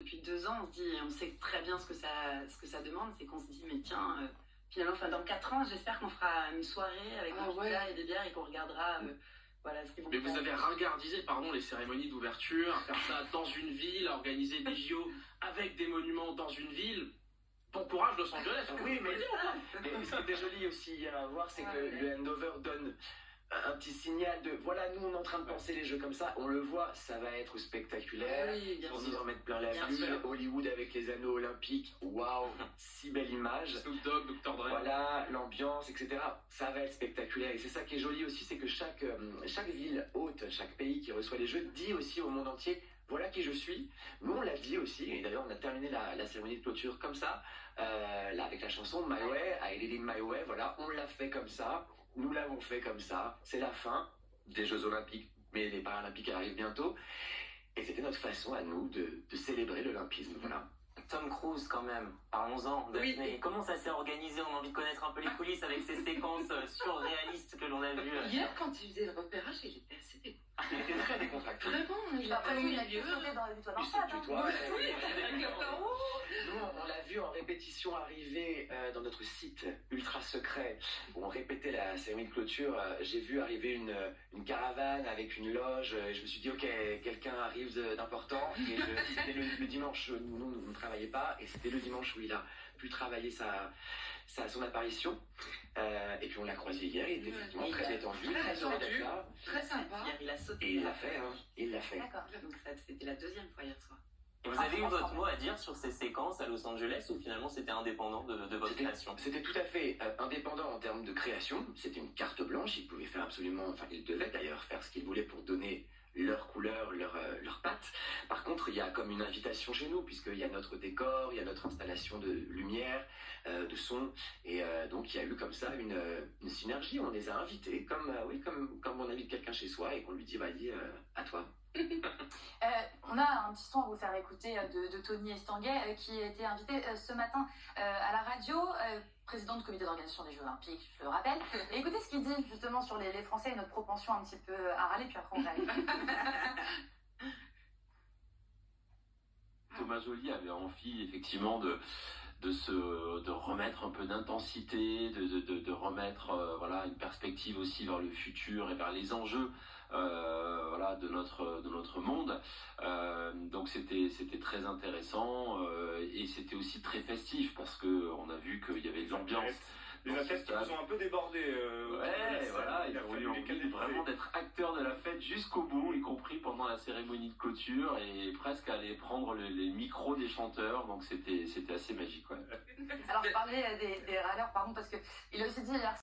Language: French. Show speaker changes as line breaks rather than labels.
Depuis 2 ans, on se dit, on sait très bien ce que ça demande, c'est qu'on se dit, mais tiens, finalement, dans 4 ans, j'espère qu'on fera une soirée avec des pizzas et des bières et qu'on regardera voilà, ce qu'ils vont
Mais
faire.
vous avez ringardisé, pardon, les cérémonies d'ouverture, à faire ça dans une ville, à organiser des JO avec des monuments dans une ville. Bon courage Los Angeles.
Oui, mais ce qui était joli aussi à voir, c'est que le handover donne un petit signal de voilà, nous on est en train de penser les jeux comme ça, on le voit, ça va être spectaculaire, on nous en met plein la vue, Hollywood avec les anneaux olympiques, waouh, si belle image,
Snoop Dogg, Dr. Dre,
voilà, l'ambiance, etc. Ça va être spectaculaire et c'est ça qui est joli aussi, c'est que chaque ville hôte, chaque pays qui reçoit les jeux dit aussi au monde entier voilà qui je suis. Nous on l'a dit aussi, et d'ailleurs on a terminé la cérémonie de clôture comme ça, là avec la chanson My Way, I Did It My Way, voilà, on l'a fait comme ça. Nous l'avons fait comme ça, c'est la fin des Jeux Olympiques, mais les Paralympiques arrivent bientôt. Et c'était notre façon à nous de célébrer l'Olympisme, voilà.
Tom Cruise quand même, parlons-en.
Oui.
Comment ça s'est organisé? On a envie de connaître un peu les coulisses avec ces séquences surréalistes que l'on a vues.
Hier, quand il faisait le repérage, il était assez décontracté.
Il était très décontracté.
Vraiment, il a
Après,
pas
il a
milieu.
sauté dans la victoire
Il
d'Arcade.
se tutoie. Nous, on l'a vu en répétition arriver dans notre site ultra secret où on répétait la cérémonie de clôture. J'ai vu arriver une caravane avec une loge. Et je me suis dit, ok, quelqu'un arrive d'important. Et c'était le dimanche, nous ne travaillions pas. Et c'était le dimanche où il a pu travailler son apparition. Et puis on l'a croisé hier. Il était effectivement très détendu, très heureux d'être là.
Très sympa.
Hier, il a sauté.
Et il l'a fait, hein. Il l'a fait.
D'accord.
Donc c'était la 2e fois hier soir.
Et vous avez eu votre mot à dire sur ces séquences à Los Angeles ou finalement c'était indépendant de votre création?
C'était tout à fait indépendant en termes de création. C'était une carte blanche. Ils pouvaient faire absolument, enfin ils devaient d'ailleurs faire ce qu'ils voulaient pour donner leur couleur, leur patte. Par contre, il y a comme une invitation chez nous puisqu'il y a notre décor, il y a notre installation de lumière, de son. Et donc il y a eu comme ça une synergie. On les a invités comme on invite quelqu'un chez soi et qu'on lui dit vas-y, à toi.
On a un petit son à vous faire écouter de Tony Estanguet qui a été invité ce matin à la radio, président du comité d'organisation des Jeux Olympiques, je le rappelle. Et écoutez ce qu'il dit justement sur les Français et notre propension un petit peu à râler, puis après on va aller.
Thomas Joly avait envie effectivement de remettre un peu d'intensité, de remettre voilà, une perspective aussi vers le futur et vers les enjeux voilà, de notre monde. Donc c'était très intéressant et c'était aussi très festif parce que on a vu qu'il y avait de l'ambiance.
Les athlètes qui vous ont un peu débordé.
Ouais, voilà, ils ont eu envie vraiment d'être acteurs de la fête jusqu'au bout, y compris pendant la cérémonie de clôture et presque aller prendre les micros des chanteurs, donc c'était assez magique. Ouais.
Alors je parlais des râleurs, pardon, parce qu'il a aussi dit hier